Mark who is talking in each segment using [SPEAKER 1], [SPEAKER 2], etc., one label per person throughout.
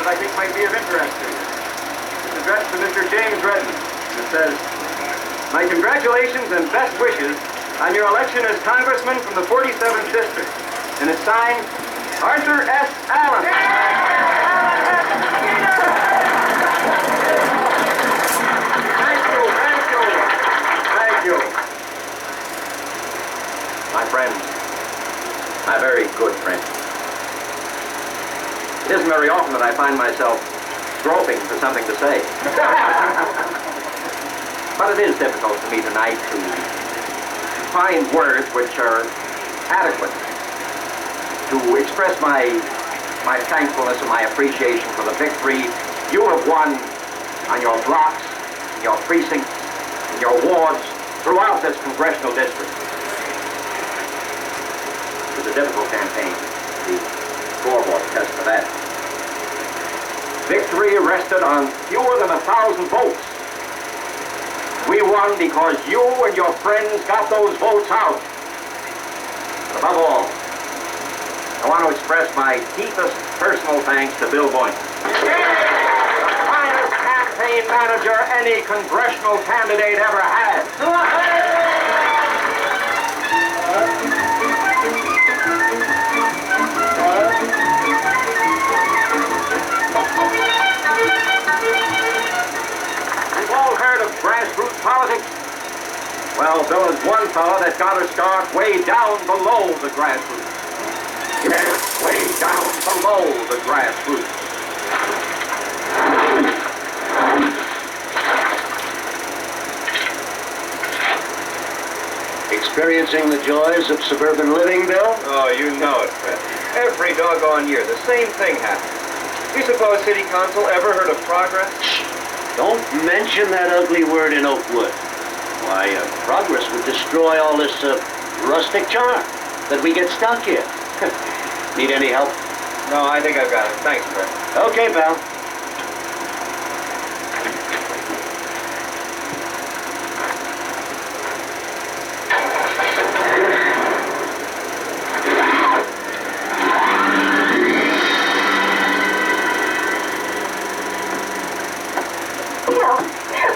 [SPEAKER 1] I think might be of interest to you. It's addressed to Mr. James Redmond. It says, "My congratulations and best wishes on your election as Congressman from the 47th District." And it's signed, Arthur S. Allen. Thank you. My friend, my very good friend. It isn't very often that I find myself groping for something to say. But it is difficult for me tonight to find words which are adequate to express my thankfulness and my appreciation for the victory you have won on your blocks, in your precincts, in your wards, throughout this congressional district. It was a difficult campaign. The scoreboard test for that. Victory rested on fewer than 1,000 votes. We won because you and your friends got those votes out. Above all, I want to express my deepest personal thanks to Bill Boynton. The finest campaign manager any congressional candidate ever had. We've all heard of grassroots politics. Well, Bill is one fellow that got to start way down below the grassroots. Yes, way down below the grassroots.
[SPEAKER 2] Experiencing the joys of suburban living, Bill?
[SPEAKER 1] Oh, you know it, Fred. Every doggone year, the same thing happens. Do you suppose City Council ever heard of progress?
[SPEAKER 2] Shh. Don't mention that ugly word in Oakwood. Why, progress would destroy all this rustic charm that we get stuck here. Need any help?
[SPEAKER 1] No, I think I've got it. Thanks, Fred.
[SPEAKER 2] Okay, pal.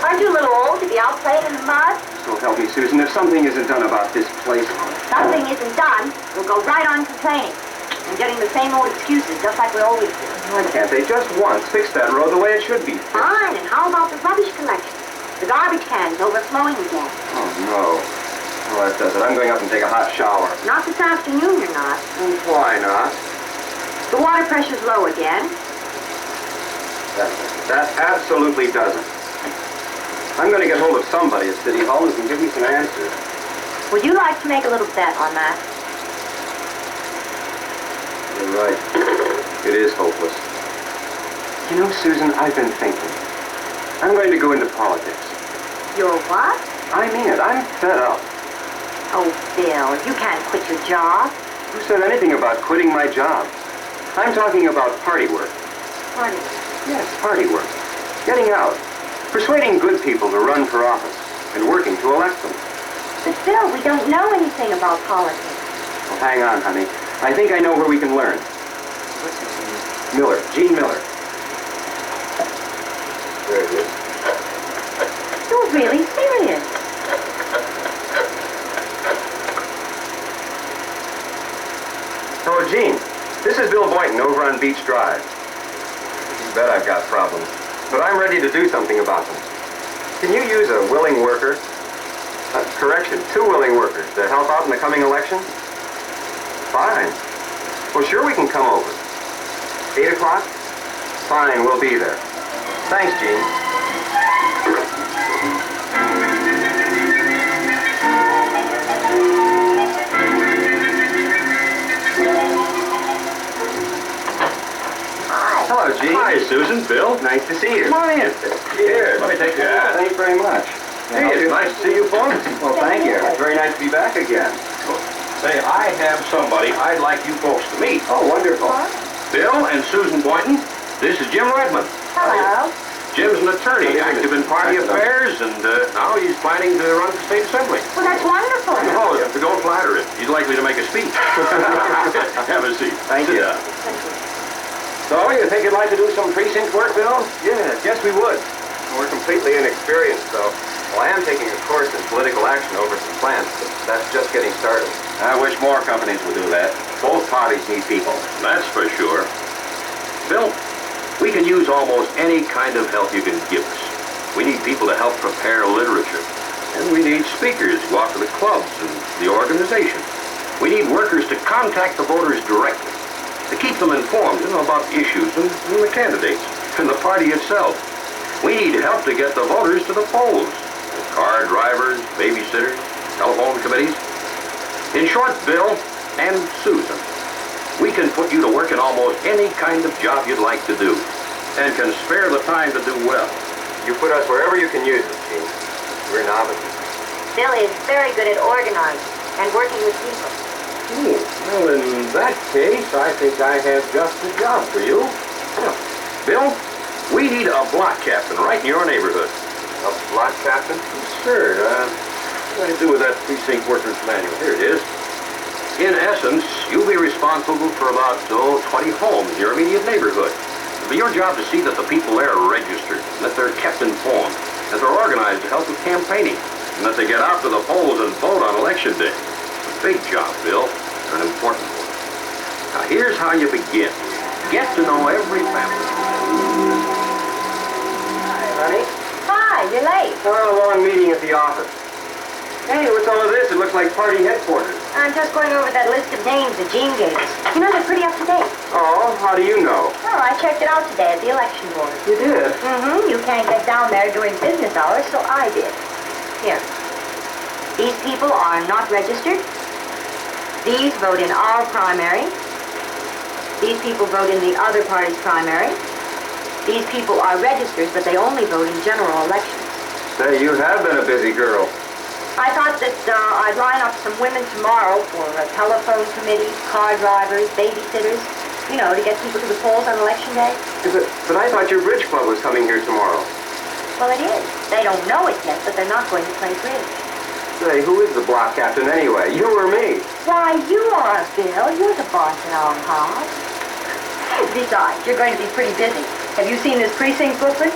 [SPEAKER 3] Aren't you a little old to be out playing in the mud?
[SPEAKER 1] So help me, Susan, if something isn't done about this place...
[SPEAKER 3] Something isn't done, we'll go right on complaining and getting the same old excuses, just like we always do.
[SPEAKER 1] Why can't they just once fix that road the way it should be?
[SPEAKER 3] Fine, and how about the rubbish collection? The garbage cans overflowing again.
[SPEAKER 1] Oh, no. Well, that does it. I'm going up and take a hot shower.
[SPEAKER 3] Not this afternoon, you're not.
[SPEAKER 1] Why not?
[SPEAKER 3] The water pressure's low again.
[SPEAKER 1] That absolutely doesn't. I'm going to get hold of somebody at City Hall who can give me some answers.
[SPEAKER 3] Would you like to make a little bet on that?
[SPEAKER 1] You're right. It is hopeless. You know, Susan, I've been thinking. I'm going to go into politics.
[SPEAKER 3] You're what?
[SPEAKER 1] I mean it. I'm fed up.
[SPEAKER 3] Oh, Bill, you can't quit your job.
[SPEAKER 1] Who said anything about quitting my job? I'm talking about party work.
[SPEAKER 3] Party?
[SPEAKER 1] Yes, party work. Getting out. Persuading good people to run for office and working to elect them.
[SPEAKER 3] But Bill, we don't know anything about politics.
[SPEAKER 1] Well, hang on, honey. I think I know where we can learn. What's his name? Miller. Gene Miller. There it is.
[SPEAKER 3] You're really serious.
[SPEAKER 1] Oh, Gene, this is Bill Boynton over on Beach Drive. You bet I've got problems, but I'm ready to do something about them. Can you use a willing worker? Correction, 2 willing workers to help out in the coming election? Fine. Well, sure, we can come over. 8 o'clock? Fine, we'll be there. Thanks, Gene. Hello, Gene.
[SPEAKER 4] Hi, Susan. Bill.
[SPEAKER 1] Nice to see you.
[SPEAKER 4] Come on in. Here, let me take your hat.
[SPEAKER 1] Thanks very much.
[SPEAKER 4] Hey, it's nice to see you folks.
[SPEAKER 1] Well, thank you. It's very nice to be back again.
[SPEAKER 4] Say, I have somebody I'd like you folks to meet.
[SPEAKER 1] Oh, wonderful.
[SPEAKER 4] Bill and Susan Boynton, this is Jim Redmond.
[SPEAKER 3] Hello.
[SPEAKER 4] Jim's an attorney, active in party affairs, and now he's planning to run for state assembly.
[SPEAKER 3] Well, that's wonderful.
[SPEAKER 4] Oh, but don't flatter him. He's likely to make a speech. Have a seat.
[SPEAKER 1] Thank you.
[SPEAKER 4] Sit down.
[SPEAKER 1] So
[SPEAKER 4] So, you think you'd like to do some precinct work, Bill?
[SPEAKER 1] Yes, we would. We're completely inexperienced, though. Well, I am taking a course in political action over some plants, but that's just getting started.
[SPEAKER 4] I wish more companies would do that. Both parties need people. That's for sure. Bill, we can use almost any kind of help you can give us. We need people to help prepare literature. And we need speakers to go out to the clubs and the organization. We need workers to contact the voters directly, to keep them informed, about issues and the candidates and the party itself. We need help to get the voters to the polls. Car drivers, babysitters, telephone committees. In short, Bill and Susan, we can put you to work in almost any kind of job you'd like to do and can spare the time to do well.
[SPEAKER 1] You put us wherever you can use us, Gene. We're novices.
[SPEAKER 3] Bill is very good at organizing and working with people.
[SPEAKER 4] Well, in that case, I think I have just the job for you. Bill, we need a block captain right in your neighborhood.
[SPEAKER 1] A block captain?
[SPEAKER 4] Sure. What do I do with that precinct workers manual? Here it is. In essence, you'll be responsible for about, 20 homes in your immediate neighborhood. It'll be your job to see that the people there are registered, that they're kept informed, that they're organized to help with campaigning, and that they get out to the polls and vote on election day. A big job, Bill, and an important one. Now, here's how you begin. Get to know every family.
[SPEAKER 1] Hi, honey.
[SPEAKER 3] Hi, you're late.
[SPEAKER 1] We're on a long meeting at the office. Hey, what's all of this? It looks like party headquarters.
[SPEAKER 3] I'm just going over that list of names that Jean gave us. You know, they're pretty up to date.
[SPEAKER 1] Oh, how do you know?
[SPEAKER 3] Oh, I checked it out today at the election board.
[SPEAKER 1] You did?
[SPEAKER 3] Mm-hmm. You can't get down there during business hours, so I did. Here. These people are not registered. These vote in our primary. These people vote in the other party's primary. These people are registered, but they only vote in general elections.
[SPEAKER 1] Say, you have been a busy girl.
[SPEAKER 3] I thought that I'd line up some women tomorrow for telephone committees, car drivers, babysitters, to get people to the polls on election day.
[SPEAKER 1] But I thought your bridge club was coming here tomorrow.
[SPEAKER 3] Well, it is. They don't know it yet, but they're not going to play bridge.
[SPEAKER 1] Say, who is the block captain anyway? You or me?
[SPEAKER 3] Why, you are, Bill. You're the boss at our house. Besides, you're going to be pretty busy. Have you seen this precinct booklet?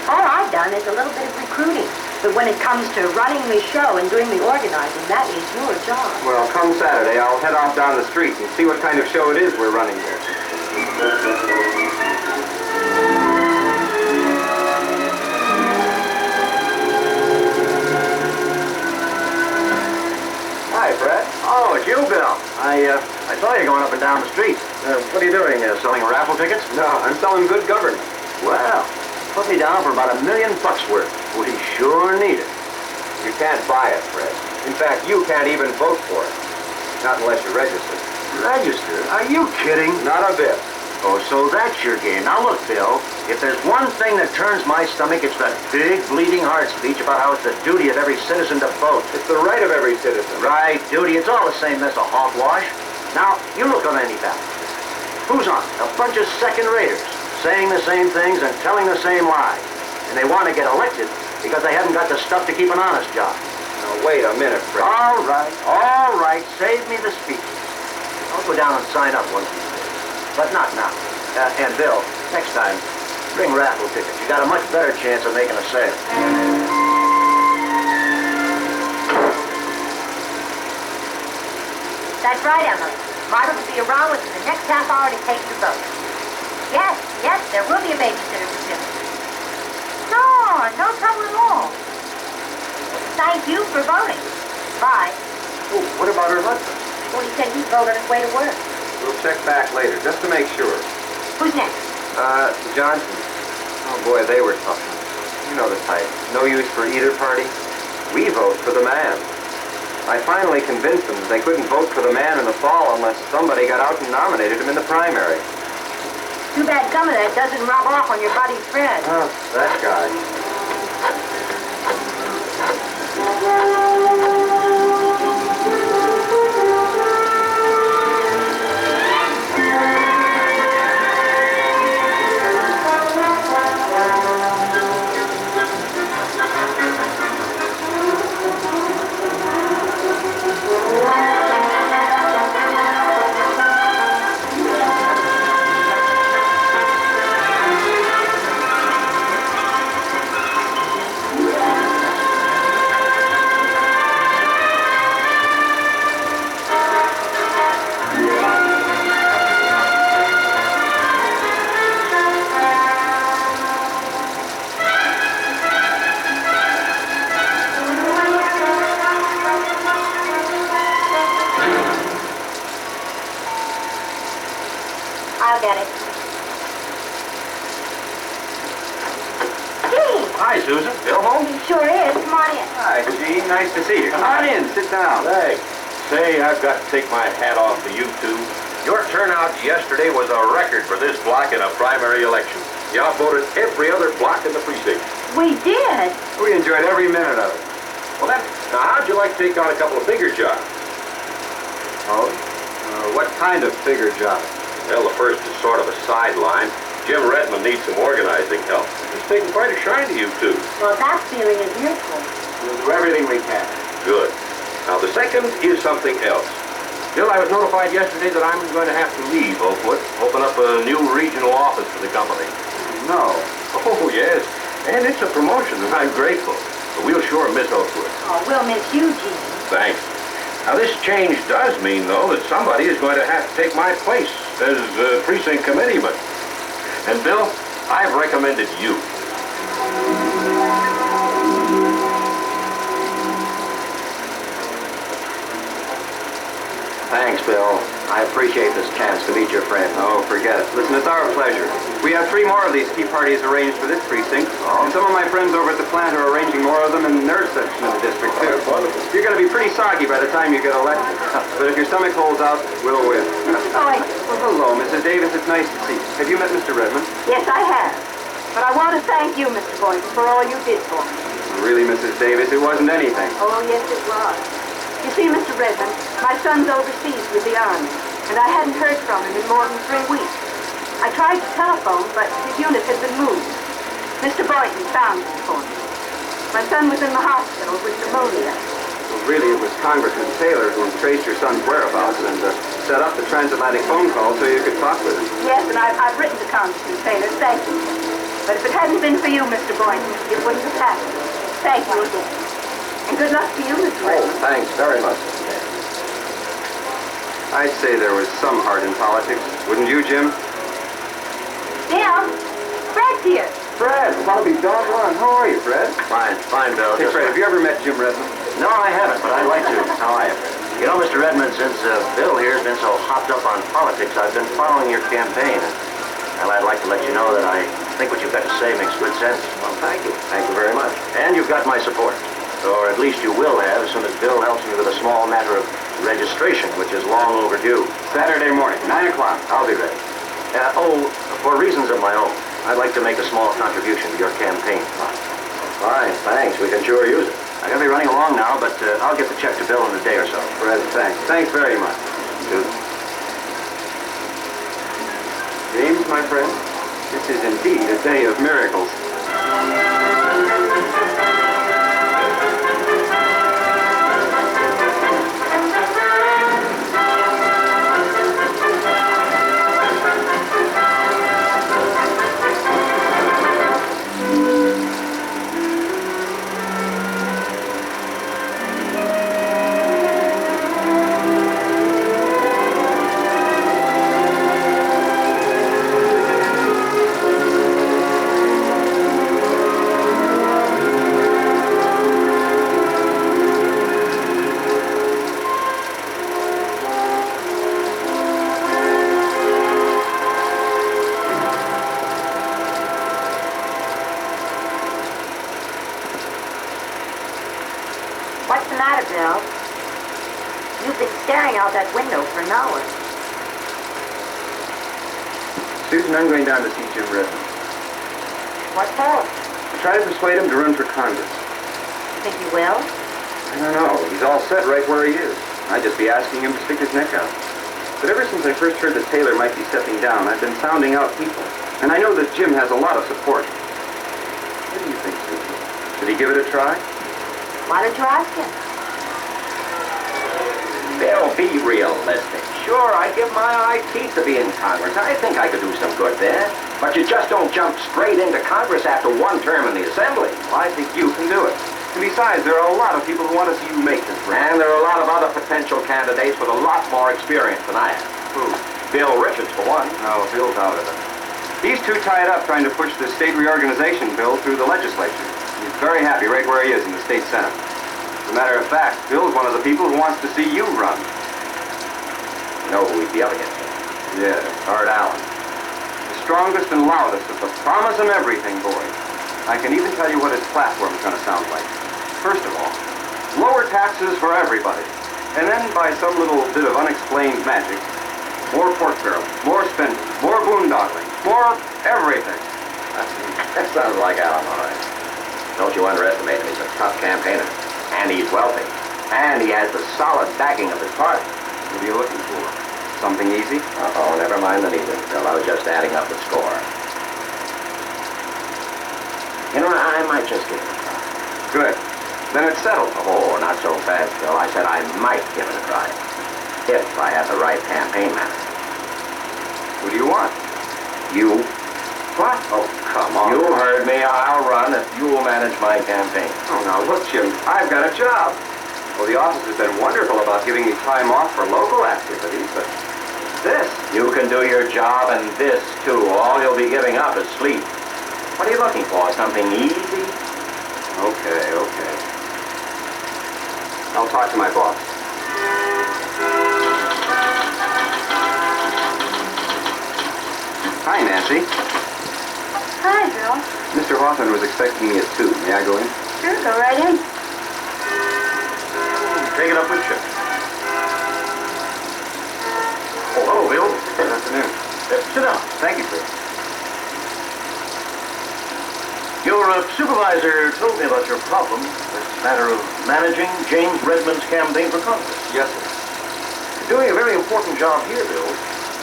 [SPEAKER 3] All I've done is a little bit of recruiting. But when it comes to running the show and doing the organizing, that is your job.
[SPEAKER 1] Well, come Saturday, I'll head off down the street and see what kind of show it is we're running here. Hi, Fred.
[SPEAKER 2] Oh, it's you, Bill. I saw you going up and down the street. What are you doing? Selling raffle tickets?
[SPEAKER 1] No, I'm selling good government.
[SPEAKER 2] Well, put me down for about $1 million worth. We sure need it.
[SPEAKER 1] You can't buy it, Fred. In fact, you can't even vote for it. Not unless you're registered.
[SPEAKER 2] Register? Are you kidding?
[SPEAKER 1] Not a bit.
[SPEAKER 2] Oh, so that's your game. Now look, Bill, if there's one thing that turns my stomach, it's that big bleeding heart speech about how it's the duty of every citizen to vote.
[SPEAKER 1] It's the right of every citizen.
[SPEAKER 2] Right, duty. It's all the same mess of hogwash. Now, you look on any ballot. Who's on it? A bunch of second-raters, saying the same things and telling the same lies. And they want to get elected because they haven't got the stuff to keep an honest job.
[SPEAKER 1] Now, wait a minute, Fred.
[SPEAKER 2] All right. Save me the speech. I'll go down and sign up one of these days. But not now. And Bill, next time, bring raffle tickets. You got a much better chance of making a sale.
[SPEAKER 3] That's right, Emily. Margaret will be around within the next half hour to take your vote. Yes, there will be a babysitter for Bill. No trouble at all. Thank you for voting. Bye.
[SPEAKER 1] Oh, what about her husband?
[SPEAKER 3] Well, he said he'd vote on his way to work.
[SPEAKER 1] We'll check back later, just to make sure.
[SPEAKER 3] Who's next?
[SPEAKER 1] Johnson. Oh, boy, they were tough. You know the type. No use for either party. We vote for the man. I finally convinced them that they couldn't vote for the man in the fall unless somebody got out and nominated him in the primary.
[SPEAKER 3] Too bad some of that doesn't rub off on your buddy Fred.
[SPEAKER 1] Oh, that guy.
[SPEAKER 4] Hi, Susan. Bill home?
[SPEAKER 3] He sure is. Come on in.
[SPEAKER 1] Hi, Gene. Nice to see you. Come on in. Sit down.
[SPEAKER 4] Thanks. Say, I've got to take my hat off to you two. Your turnout yesterday was a record for this block in a primary election. You outvoted every other block in the precinct.
[SPEAKER 3] We did.
[SPEAKER 1] We enjoyed every minute of it.
[SPEAKER 4] Well, then, now how'd you like to take on a couple of bigger jobs?
[SPEAKER 1] Oh? What kind of bigger job?
[SPEAKER 4] Well, the first is sort of a sideline. Jim Redmond needs some organizing help. He's taking quite a shine to you two.
[SPEAKER 3] Well, that feeling is mutual.
[SPEAKER 1] We'll do everything we can.
[SPEAKER 4] Good. Now, the second is something else. Bill, I was notified yesterday that I'm going to have to leave Oakwood, open up a new regional office for the company.
[SPEAKER 1] No.
[SPEAKER 4] Oh, yes. And it's a promotion, and I'm grateful. But we'll sure miss Oakwood.
[SPEAKER 3] Oh, we'll miss you, Gene.
[SPEAKER 4] Thanks. Now, this change does mean, though, that somebody is going to have to take my place as precinct committeeman. And, Bill, I've recommended you.
[SPEAKER 2] Thanks, Bill. I appreciate this chance to meet your friend.
[SPEAKER 1] Oh, forget it. Listen, it's our pleasure. We have 3 more of these tea parties arranged for this precinct. And some of my friends over at the plant are arranging more of them in their section of the district, too.
[SPEAKER 4] Wonderful.
[SPEAKER 1] You're going to be pretty soggy by the time you get elected. But if your stomach holds out, we'll win.
[SPEAKER 3] Oh,
[SPEAKER 1] Well, hello, Mrs. Davis. It's nice to see you. Have you met Mr. Redmond?
[SPEAKER 3] yes, I have. But I want to thank you, Mr. Boynton, for all you did for me.
[SPEAKER 1] Really, Mrs. Davis, it wasn't anything.
[SPEAKER 3] Oh, yes, it was. You see, Mr. Redmond, my son's overseas with the Army, and I hadn't heard from him in more than 3 weeks. I tried to telephone, but his unit had been moved. Mr. Boynton found him for me. My son was in the hospital with pneumonia.
[SPEAKER 1] Well, really, it was Congressman Taylor who traced your son's whereabouts and set up the transatlantic phone call so you could talk with him.
[SPEAKER 3] Yes, and I've written to Congressman Taylor, thank you. But if it hadn't been for you, Mr. Boynton, it wouldn't have happened. Thank you again. And good luck to you, Mr. Redmond.
[SPEAKER 2] Thanks very much.
[SPEAKER 1] I'd say there was some heart in politics. Wouldn't you, Jim?
[SPEAKER 3] Jim, Fred's here.
[SPEAKER 1] Fred, I'll be doggone. How are you, Fred?
[SPEAKER 2] Fine, Bill.
[SPEAKER 1] Hey,
[SPEAKER 2] Just
[SPEAKER 1] Fred, have you ever met Jim Redmond?
[SPEAKER 2] No, I haven't, but I'd like to. How are you? You know, Mr. Redmond, since Bill here has been so hopped up on politics, I've been following your campaign. Well, I'd like to let you know that I think what you've got to say makes good sense. Well, thank you. Thank you very much. And you've got my support. Or at least you will have as soon as Bill helps me with a small matter of registration, which is long overdue.
[SPEAKER 1] Saturday morning, 9 o'clock.
[SPEAKER 2] I'll be ready. For reasons of my own, I'd like to make a small contribution to your campaign fund. Fine, thanks. We can sure use it. I'm going to be running along now, but I'll get the check to Bill in a day or so.
[SPEAKER 1] Fred, thanks. Thanks very much. James, my friend, this is indeed a day of miracles.
[SPEAKER 3] What's the matter, Bill? You've been staring out that window for an hour.
[SPEAKER 1] Susan, I'm going down to see Jim Redmond.
[SPEAKER 3] What for?
[SPEAKER 1] Try to persuade him to run for Congress.
[SPEAKER 3] You think you will?
[SPEAKER 1] I don't know. He's all set right where he is. I'd just be asking him to stick his neck out. But ever since I first heard that Taylor might be stepping down, I've been sounding out people. And I know that Jim has a lot of support. What do you think, Susan? Should he give it a try?
[SPEAKER 3] Why don't you ask him?
[SPEAKER 2] Bill, be realistic. Sure, I'd give my eye teeth to be in Congress. I think I could do some good there. But you just don't jump straight into Congress after 1 term in the Assembly.
[SPEAKER 1] Well, I think you can do it. And besides, there are a lot of people who want to see you make this run.
[SPEAKER 2] And there are a lot of other potential candidates with a lot more experience than I have.
[SPEAKER 1] Who?
[SPEAKER 2] Bill Richards, for one.
[SPEAKER 1] No, Bill's out of it. He's too tied up trying to push the state reorganization bill through the legislature. He's very happy right where he is in the state senate. As a matter of fact, Bill's one of the people who wants to see you run.
[SPEAKER 2] You know who we'd be up against?
[SPEAKER 1] Yeah, Art Allen. The strongest and loudest of the promise him everything boys. I can even tell you what his platform is going to sound like. First of all, lower taxes for everybody. And then by some little bit of unexplained magic, more pork barrel, more spending, more boondogling, more everything.
[SPEAKER 2] That sounds like Alan, all right. Don't you underestimate him. He's a tough campaigner. And he's wealthy. And he has the solid backing of his party.
[SPEAKER 1] What are you looking for? Something easy?
[SPEAKER 2] Uh-oh, never mind the needle, Bill. I was just adding up the score. You know, I might just give it a try.
[SPEAKER 1] Good. Then it's settled.
[SPEAKER 2] Oh, not so fast, Bill. I said I might give it a try. If I had the right campaign manager.
[SPEAKER 1] Who do you want?
[SPEAKER 2] You.
[SPEAKER 1] What? Oh, come on.
[SPEAKER 2] You heard me. I'll run if you'll manage my campaign.
[SPEAKER 1] Oh, now look, Jim, I've got a job. Well, the office has been wonderful about giving me time off for local activities, but this...
[SPEAKER 2] You can do your job and this, too. All you'll be giving up is sleep. What are you looking for? Something easy?
[SPEAKER 1] Okay. I'll talk to my boss. Hi, Nancy.
[SPEAKER 3] Hi, Bill.
[SPEAKER 1] Mr. Hawthorne was expecting me at 2. May I go in?
[SPEAKER 3] Sure, go right in.
[SPEAKER 2] Take it up with you. Oh, hello, Bill.
[SPEAKER 1] Good afternoon.
[SPEAKER 2] Sit down.
[SPEAKER 1] Thank you, sir.
[SPEAKER 2] Your supervisor told me about your problem. This matter of managing James Redmond's campaign for Congress.
[SPEAKER 1] Yes, sir.
[SPEAKER 2] You're doing a very important job here, Bill.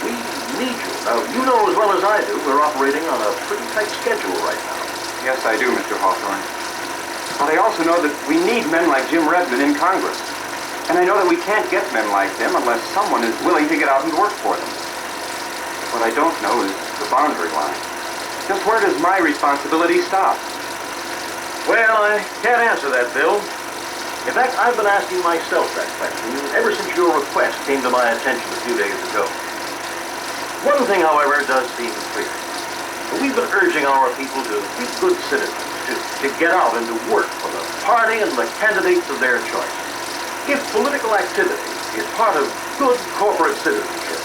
[SPEAKER 2] We need you. Now, you know as well as I do, we're operating on a pretty tight schedule right now.
[SPEAKER 1] Yes, I do, Mr. Hawthorne. But I also know that we need men like Jim Redmond in Congress. And I know that we can't get men like him unless someone is willing to get out and work for them. What I don't know is the boundary line. Just where does my responsibility stop?
[SPEAKER 2] Well, I can't answer that, Bill. In fact, I've been asking myself that question ever since your request came to my attention a few days ago. One thing, however, does seem clear. We've been urging our people to be good citizens, to get out and to work for the party and the candidates of their choice. If political activity is part of good corporate citizenship,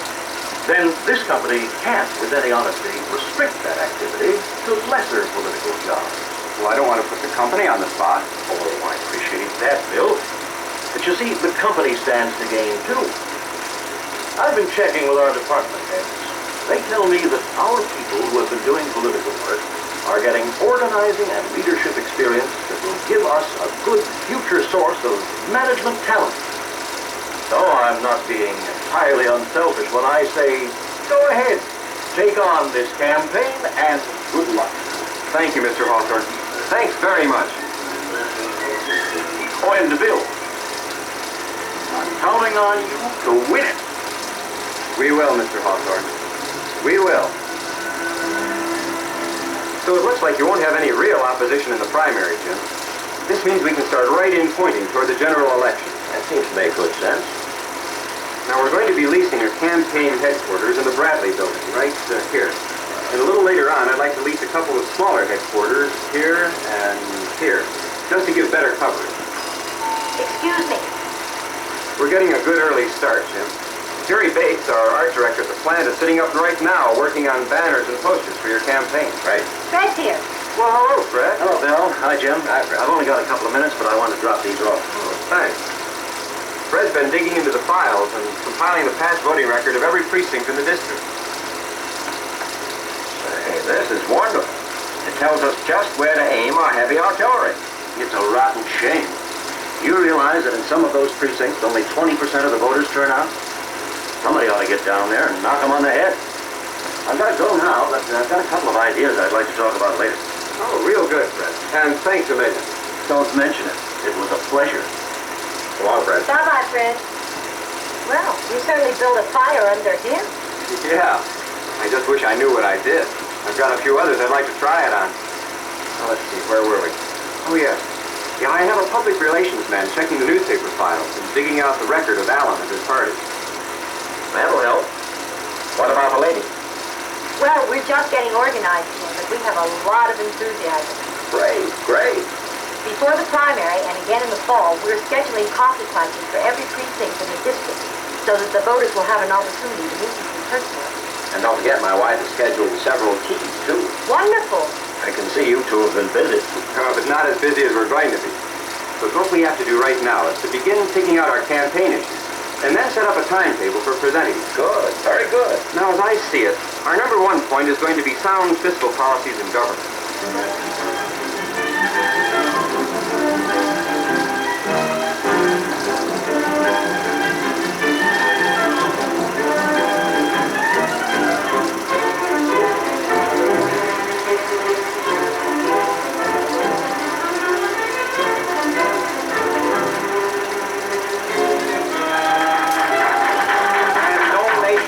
[SPEAKER 2] then this company can't, with any honesty, restrict that activity to lesser political jobs.
[SPEAKER 1] Well, I don't want to put the company on the spot.
[SPEAKER 2] Oh, I appreciate that, Bill. But you see, the company stands to gain, too. I've been checking with our department heads. They tell me that our people who have been doing political work are getting organizing and leadership experience that will give us a good future source of management talent. So I'm not being entirely unselfish when I say, go ahead, take on this campaign, and good luck.
[SPEAKER 1] Thank you, Mr. Hawthorne. Thanks very much.
[SPEAKER 2] Oh, and Bill, I'm counting on you to win it.
[SPEAKER 1] We will, Mr. Hawthorne. We will. So it looks like you won't have any real opposition in the primary, Jim. This means we can start right in pointing toward the general election.
[SPEAKER 2] That seems to make good sense.
[SPEAKER 1] Now, we're going to be leasing a campaign headquarters in the Bradley building, right here. And a little later on, I'd like to lease a couple of smaller headquarters here and here, just to give better coverage.
[SPEAKER 3] Excuse me.
[SPEAKER 1] We're getting a good early start, Jim. Jerry Bates, our art director at the plant, is sitting up right now working on banners and posters for your campaign.
[SPEAKER 2] Right.
[SPEAKER 3] Fred's here.
[SPEAKER 1] Well, hello, Fred.
[SPEAKER 2] Hello, Bill. Hi, Jim. Hi, Fred. I've only got a couple of minutes, but I want to drop these off.
[SPEAKER 1] Oh, thanks. Fred's been digging into the files and compiling the past voting record of every precinct in the district.
[SPEAKER 2] Hey, this is wonderful. It tells us just where to aim our heavy artillery. It's a rotten shame. You realize that in some of those precincts, only 20% of the voters turn out? Somebody ought to get down there and knock them on the head. I've got to go now, but I've got a couple of ideas I'd like to talk about later.
[SPEAKER 1] Oh, real good, Fred. And thanks a million.
[SPEAKER 2] Don't mention it. It was a pleasure. So long, Fred.
[SPEAKER 3] Bye-bye, Fred. Well, you certainly built a fire under him.
[SPEAKER 1] Yeah. I just wish I knew what I did. I've got a few others I'd like to try it on. Now, let's see, where were we? Oh, yes. Yeah, I have a public relations man checking the newspaper files and digging out the record of Allen and his party.
[SPEAKER 2] That'll help. What about the lady?
[SPEAKER 3] Well, we're just getting organized here, but we have a lot of enthusiasm.
[SPEAKER 2] Great, great.
[SPEAKER 3] Before the primary, and again in the fall, we're scheduling coffee lunches for every precinct in the district, so that the voters will have an opportunity to meet with you personally.
[SPEAKER 2] And don't forget, my wife has scheduled several teas, too.
[SPEAKER 3] Wonderful.
[SPEAKER 2] I can see you two have been busy.
[SPEAKER 1] But not as busy as we're going to be. But what we have to do right now is to begin picking out our campaign issues, and then set up a timetable for presenting them.
[SPEAKER 2] Good, very good.
[SPEAKER 1] Now, as I see it, our number one point is going to be sound fiscal policies in government.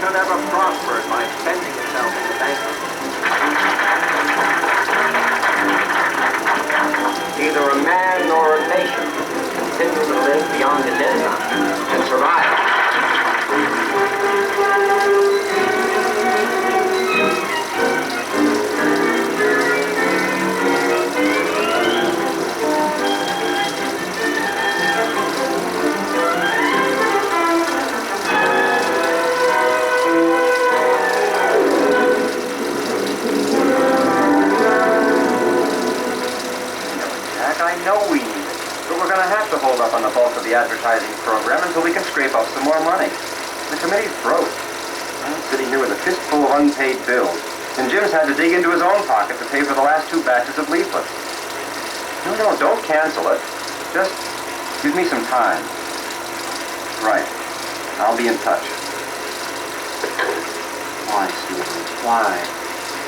[SPEAKER 2] Never prospered by spending itself in the bank. Neither a man nor a nation can continue to live beyond the deadline and survive.
[SPEAKER 1] I know we need it, but we're going to have to hold up on the bulk of the advertising program until we can scrape up some more money. The committee's broke. I'm sitting here with a fistful of unpaid bills, and Jim's had to dig into his own pocket to pay for the last 2 batches of leaflets. No, don't cancel it. Just give me some time. Right. I'll be in touch. Why, Susan? Why?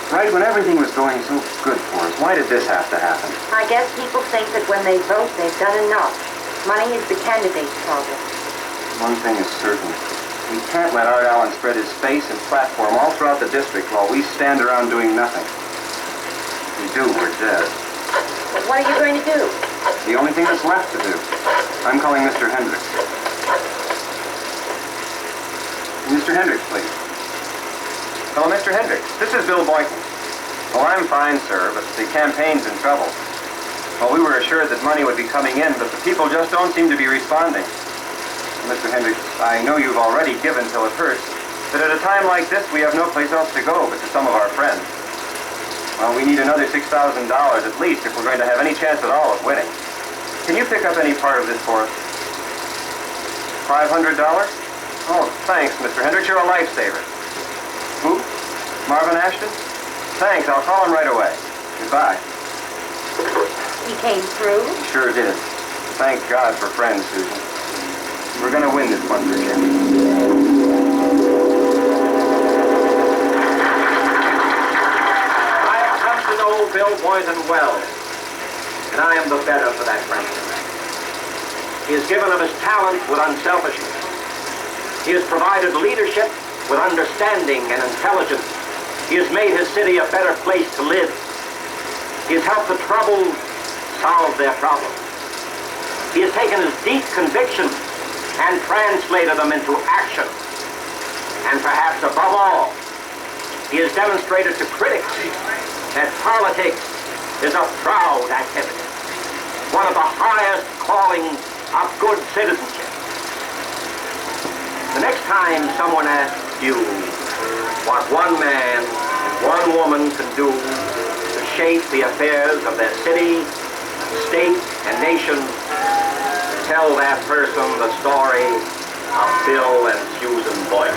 [SPEAKER 1] Right when everything was going so good for us, why did this have to happen?
[SPEAKER 3] I guess people think that when they vote, they've done enough. Money is the candidate's problem.
[SPEAKER 1] One thing is certain. We can't let Art Allen spread his face and platform all throughout the district while we stand around doing nothing. If we do, we're dead.
[SPEAKER 3] But what are you going to do?
[SPEAKER 1] The only thing that's left to do. I'm calling Mr. Hendricks. Mr. Hendricks, please. Hello, Mr. Hendricks. This is Bill Boynton. Oh, I'm fine, sir, but the campaign's in trouble. Well, we were assured that money would be coming in, but the people just don't seem to be responding. Mr. Hendricks, I know you've already given till it hurts, but at a time like this, we have no place else to go but to some of our friends. Well, we need another $6,000 at least if we're going to have any chance at all of winning. Can you pick up any part of this for us? $500? Oh, thanks, Mr. Hendricks. You're a lifesaver. Who? Marvin Ashton? Thanks, I'll call him right away. Goodbye.
[SPEAKER 3] He came through?
[SPEAKER 1] Sure did. Thank God for friends, Susan. We're gonna win this one for Jim.
[SPEAKER 2] I have come to know Bill Boynton well, and I am the better for that friendship. He has given of his talent with unselfishness. He has provided leadership with understanding and intelligence. He has made his city a better place to live. He has helped the troubled solve their problems. He has taken his deep convictions and translated them into action. And perhaps above all, he has demonstrated to critics that politics is a proud activity, one of the highest callings of good citizenship. The next time someone asks you what one man and one woman can do to shape the affairs of their city, state, and nation, tell that person the story of Bill and Susan Boynton.